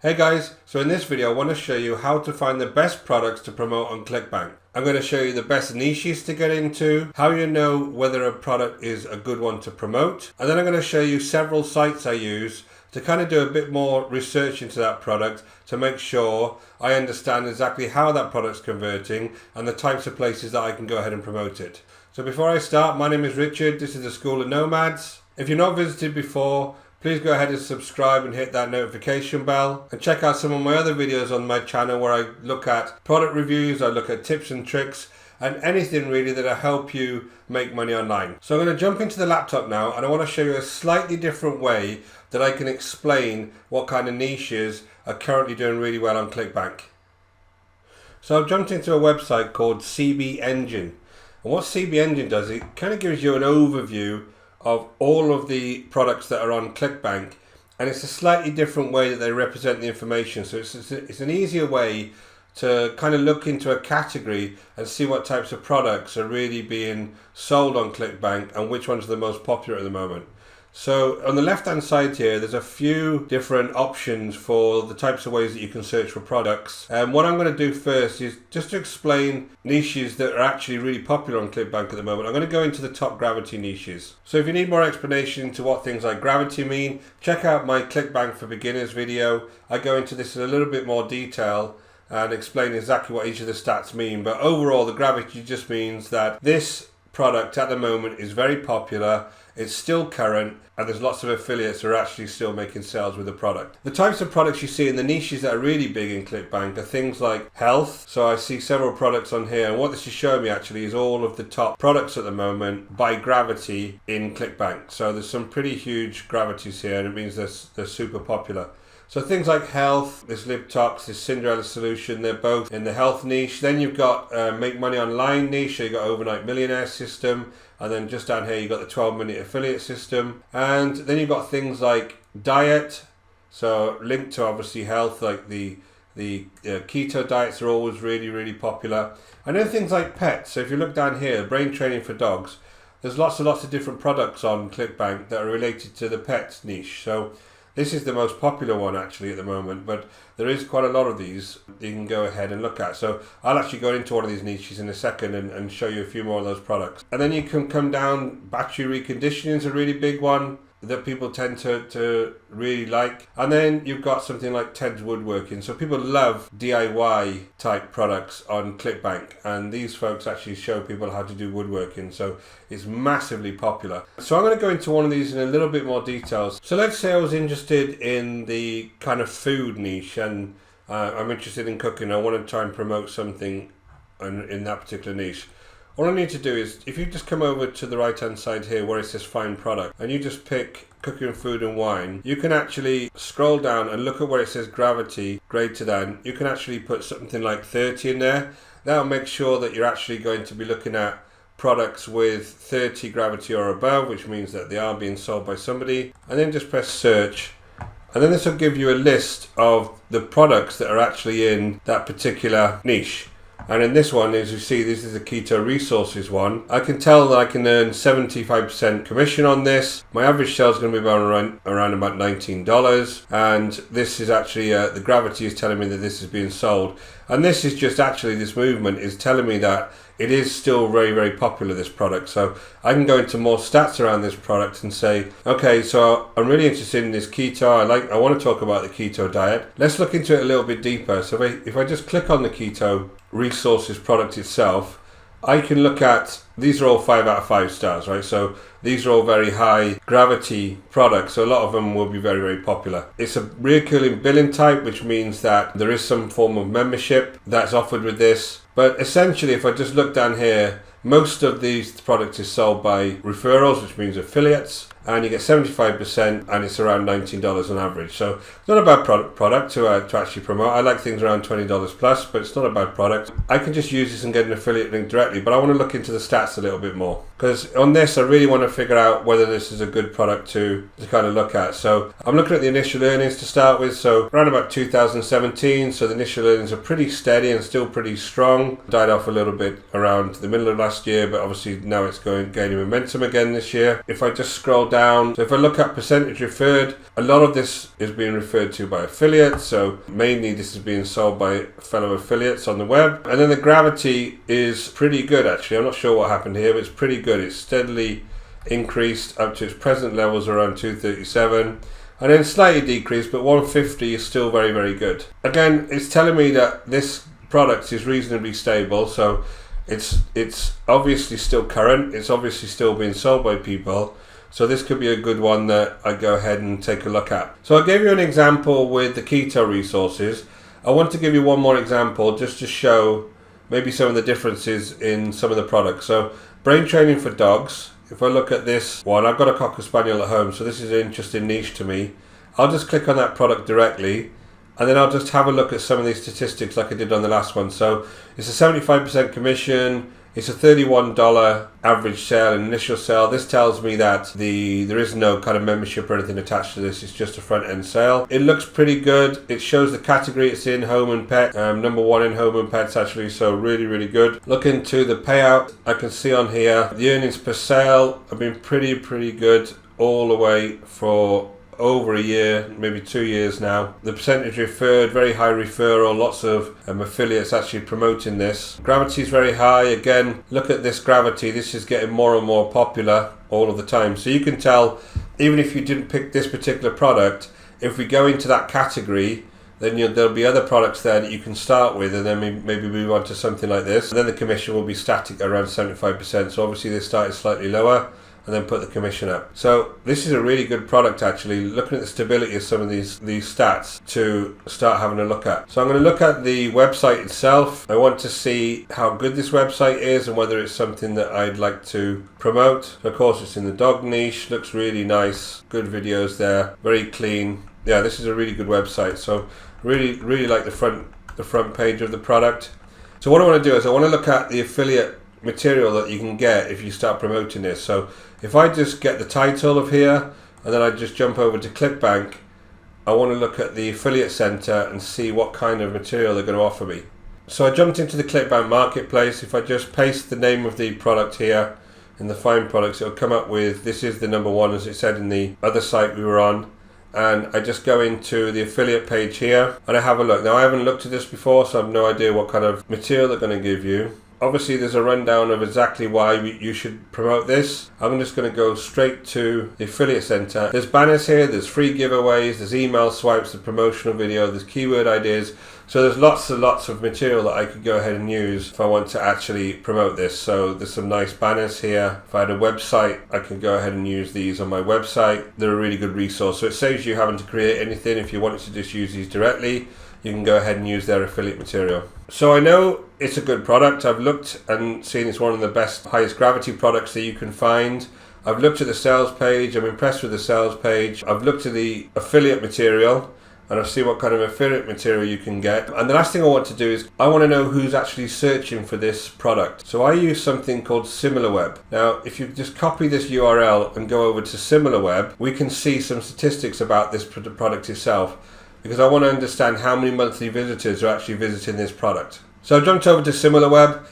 Hey guys, so in this video I want to show you how to find the best products to promote on Clickbank. I'm going to show you the best niches to get into, how you know whether a product is a good one to promote, and then I'm going to show you several sites I use to kind of do a bit more research into that product to make sure I understand exactly how that product's converting and the types of places that I can go ahead and promote it. So before I start, my name is Richard, this is the School of Nomads. If you've not visited before, please go ahead and subscribe and hit that notification bell, and check out some of my other videos on my channel where I look at product reviews, I look at tips and tricks and anything really that'll help you make money online. So I'm going to jump into the laptop now and I want to show you a slightly different way that I can explain what kind of niches are currently doing really well on Clickbank. So I've jumped into a website called CB Engine, and what CB Engine does, it kind of gives you an overview of all of the products that are on Clickbank, and it's a slightly different way that they represent the information. So it's an easier way to kind of look into a category and see what types of products are really being sold on Clickbank and which ones are the most popular at the moment. So on the left hand side here, there's a few different options for the types of ways that you can search for products. And what I'm going to do first is just to explain niches that are actually really popular on Clickbank at the moment. I'm going to go into the top gravity niches. So if you need more explanation into what things like gravity mean, check out my Clickbank for Beginners video. I go into this in a little bit more detail and explain exactly what each of the stats mean. But overall, the gravity just means that this product at the moment is very popular, it's still current, and there's lots of affiliates who are actually still making sales with the product. The types of products you see in the niches that are really big in Clickbank are things like health. So I see several products on here, and what this is showing me actually is all of the top products at the moment by gravity in Clickbank. So there's some pretty huge gravities here, and it means they're super popular. So things like health, this LibTox, this Cinderella solution, they're both in the health niche. Then you've got make money online niche, so you've got overnight millionaire system. And then just down here, you've got the 12-minute affiliate system. And then you've got things like diet, so linked to obviously health, like the keto diets are always really, really popular. And then things like pets. So if you look down here, brain training for dogs, there's lots and lots of different products on Clickbank that are related to the pet niche. So this is the most popular one actually at the moment, but there is quite a lot of these you can go ahead and look at. So I'll actually go into one of these niches in a second and show you a few more of those products. And then you can come down, battery reconditioning is a really big one that people tend to really like. And then you've got something like Ted's Woodworking. So people love DIY type products on Clickbank, and these folks actually show people how to do woodworking, so it's massively popular. So I'm going to go into one of these in a little bit more details. So let's say I was interested in the kind of food niche, and I'm interested in cooking. I want to try and promote something in that particular niche. All I need to do is, if you just come over to the right hand side here where it says find product, and you just pick cooking, food and wine, you can actually scroll down and look at where it says gravity greater than. You can actually put something like 30 in there. That'll make sure that you're actually going to be looking at products with 30 gravity or above, which means that they are being sold by somebody. And then just press search. And then this will give you a list of the products that are actually in that particular niche. And in this one, as you see, this is a keto resources one. I can tell that I can earn 75% commission on this. My average sale is going to be around about $19. And this is actually, the gravity is telling me that this is being sold. And this is just actually, this movement is telling me that it is still very, very popular, this product. So I can go into more stats around this product and say, okay, so I'm really interested in this keto. I want to talk about the keto diet. Let's look into it a little bit deeper. So if I just click on the keto resources product itself, I can look at, these are all 5 out of 5 stars, right? So these are all very high gravity products, so a lot of them will be very, very popular. It's a recurring billing type, which means that there is some form of membership that's offered with this. But essentially, if I just look down here, most of these products is sold by referrals, which means affiliates, and you get 75%, and it's around $19 on average. So it's not a bad product to actually promote. I like things around $20 plus, but it's not a bad product. I can just use this and get an affiliate link directly, but I want to look into the stats a little bit more, because on this I really want to figure out whether this is a good product to kind of look at. So I'm looking at the initial earnings to start with. So around about 2017, so the initial earnings are pretty steady and still pretty strong. Died off a little bit around the middle of last year, but obviously now it's gaining momentum again this year. If I just scroll down down. So if I look at percentage referred, a lot of this is being referred to by affiliates. So mainly this is being sold by fellow affiliates on the web. And then the gravity is pretty good actually. I'm not sure what happened here, but it's pretty good. It's steadily increased up to its present levels around 237. And then slightly decreased, but 150 is still very, very good. Again, it's telling me that this product is reasonably stable. So it's obviously still current. It's obviously still being sold by people. So this could be a good one that I go ahead and take a look at. So I gave you an example with the keto resources. I want to give you one more example just to show maybe some of the differences in some of the products. So brain training for dogs. If I look at this one, I've got a Cocker Spaniel at home, so this is an interesting niche to me. I'll just click on that product directly, and then I'll just have a look at some of these statistics like I did on the last one. So it's a 75% commission. It's a $31 average sale, an initial sale. This tells me that there is no kind of membership or anything attached to this. It's just a front end sale. It looks pretty good. It shows the category it's in, home and pet. Number one in home and pets actually, so really, really good. Look into the payout. I can see on here, the earnings per sale have been pretty good all the way for over a year, maybe 2 years now. The percentage referred, very high referral, lots of affiliates actually promoting this. Gravity is very high. Again, look at this gravity. This is getting more and more popular all of the time. So you can tell, even if you didn't pick this particular product, if we go into that category, then there'll be other products there that you can start with, and then maybe move on to something like this. And then the commission will be static around 75%. So obviously they started slightly lower, and then put the commission up. So this is a really good product actually, looking at the stability of some of these stats to start having a look at. So I'm going to look at the website itself. I want to see how good this website is and whether it's something that I'd like to promote. So of course it's in the dog niche, looks really nice, good videos there, very clean. Yeah, this is a really good website. So really like the front page of the product. So what I want to do is I want to look at the affiliate material that you can get if you start promoting this. So if I just get the title of here and then I just jump over to Clickbank, I want to look at the affiliate center and see what kind of material they're going to offer me. So I jumped into the Clickbank marketplace. If I just paste the name of the product here in the find products, it'll come up with, this is the number one as it said in the other site we were on. And I just go into the affiliate page here and I have a look. Now I haven't looked at this before, so I have no idea what kind of material they're going to give you. Obviously there's a rundown of exactly why you should promote this. I'm just going to go straight to the affiliate center. There's banners here, there's free giveaways, there's email swipes, the promotional video, there's keyword ideas. So there's lots and lots of material that I could go ahead and use if I want to actually promote this. So there's some nice banners here. If I had a website, I can go ahead and use these on my website. They're a really good resource. So it saves you having to create anything. If you wanted to just use these directly, you can go ahead and use their affiliate material. So I know it's a good product. I've looked and seen it's one of the best, highest gravity products that you can find. I've looked at the sales page. I'm impressed with the sales page. I've looked at the affiliate material and I've seen what kind of affiliate material you can get. And the last thing I want to do is I want to know who's actually searching for this product. So I use something called SimilarWeb. Now, if you just copy this URL and go over to SimilarWeb, we can see some statistics about this product itself, because I want to understand how many monthly visitors are actually visiting this product. So I jumped over to SimilarWeb.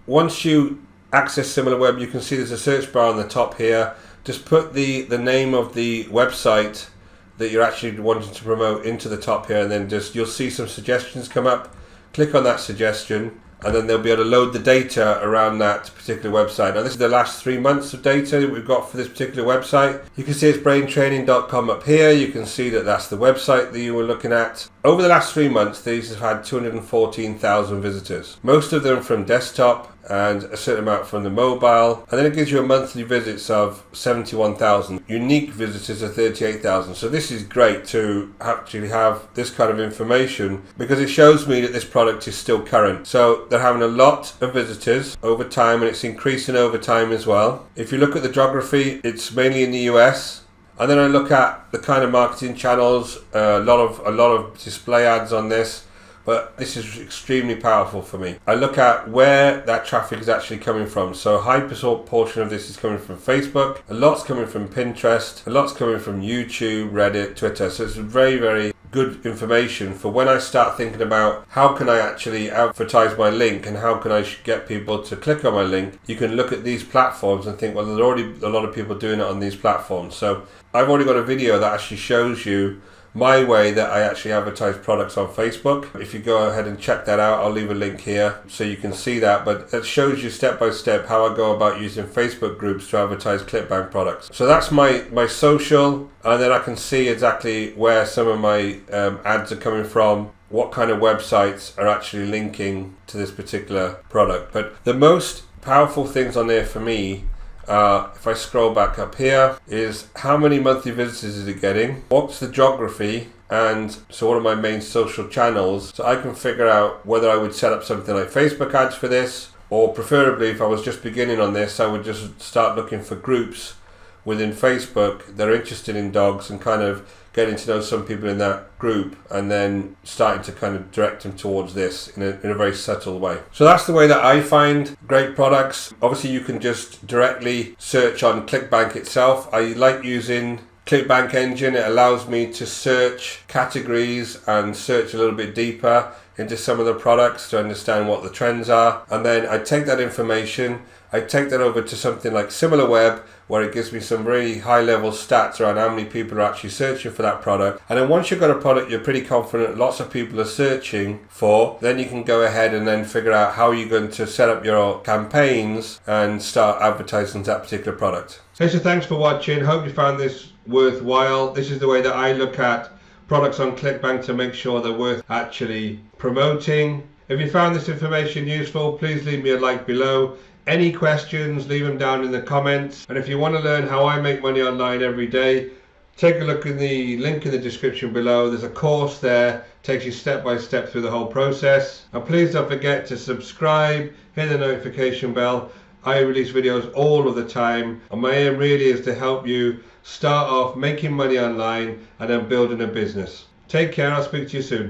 Once you access SimilarWeb, you can see there's a search bar on the top here. Just put the name of the website that you're actually wanting to promote into the top here, and then you'll see some suggestions come up. Click on that suggestion, and then they'll be able to load the data around that particular website. Now this is the last 3 months of data that we've got for this particular website. You can see it's braintraining.com up here. You can see that that's the website that you were looking at. Over the last 3 months, these have had 214,000 visitors. Most of them from desktop and a certain amount from the mobile. And then it gives you a monthly visits of 71,000. Unique visitors are 38,000. So this is great to actually have this kind of information, because it shows me that this product is still current. So they're having a lot of visitors over time, and it's increasing over time as well. If you look at the geography, it's mainly in the US. And then I look at the kind of marketing channels, a lot of display ads on this. But this is extremely powerful for me. I look at where that traffic is actually coming from. So a high portion of this is coming from Facebook, a lot's coming from Pinterest, a lot's coming from YouTube, Reddit, Twitter. So it's very, very good information for when I start thinking about how can I actually advertise my link and how can I get people to click on my link. You can look at these platforms and think, well, there's already a lot of people doing it on these platforms. So I've already got a video that actually shows you my way that I actually advertise products on Facebook. If you go ahead and check that out, I'll leave a link here so you can see that, but it shows you step by step how I go about using Facebook groups to advertise Clickbank products. So that's my social, and then I can see exactly where some of my ads are coming from, what kind of websites are actually linking to this particular product. But the most powerful things on there for me, if I scroll back up here, is how many monthly visitors is it getting, what's the geography, and so what are my main social channels, so I can figure out whether I would set up something like Facebook ads for this, or preferably if I was just beginning on this, I would just start looking for groups within Facebook that are interested in dogs and kind of getting to know some people in that group and then starting to kind of direct them towards this in a very subtle way. So that's the way that I find great products. Obviously you can just directly search on Clickbank itself. I like using Clickbank engine. It allows me to search categories and search a little bit deeper into some of the products to understand what the trends are, and then I take that information, I take that over to something like SimilarWeb, where it gives me some really high level stats around how many people are actually searching for that product. And then once you've got a product you're pretty confident lots of people are searching for, then you can go ahead and then figure out how you're going to set up your campaigns and start advertising that particular product. So thanks for watching. Hope you found this worthwhile. This is the way that I look at products on Clickbank to make sure they're worth actually promoting. If you found this information useful, please leave me a like below. Any questions, leave them down in the comments. And if you want to learn how I make money online every day, take a look in the link in the description below. There's a course there, takes you step by step through the whole process. And please don't forget to subscribe, hit the notification bell. I release videos all of the time, and my aim really is to help you start off making money online and then building a business. Take care, I'll speak to you soon.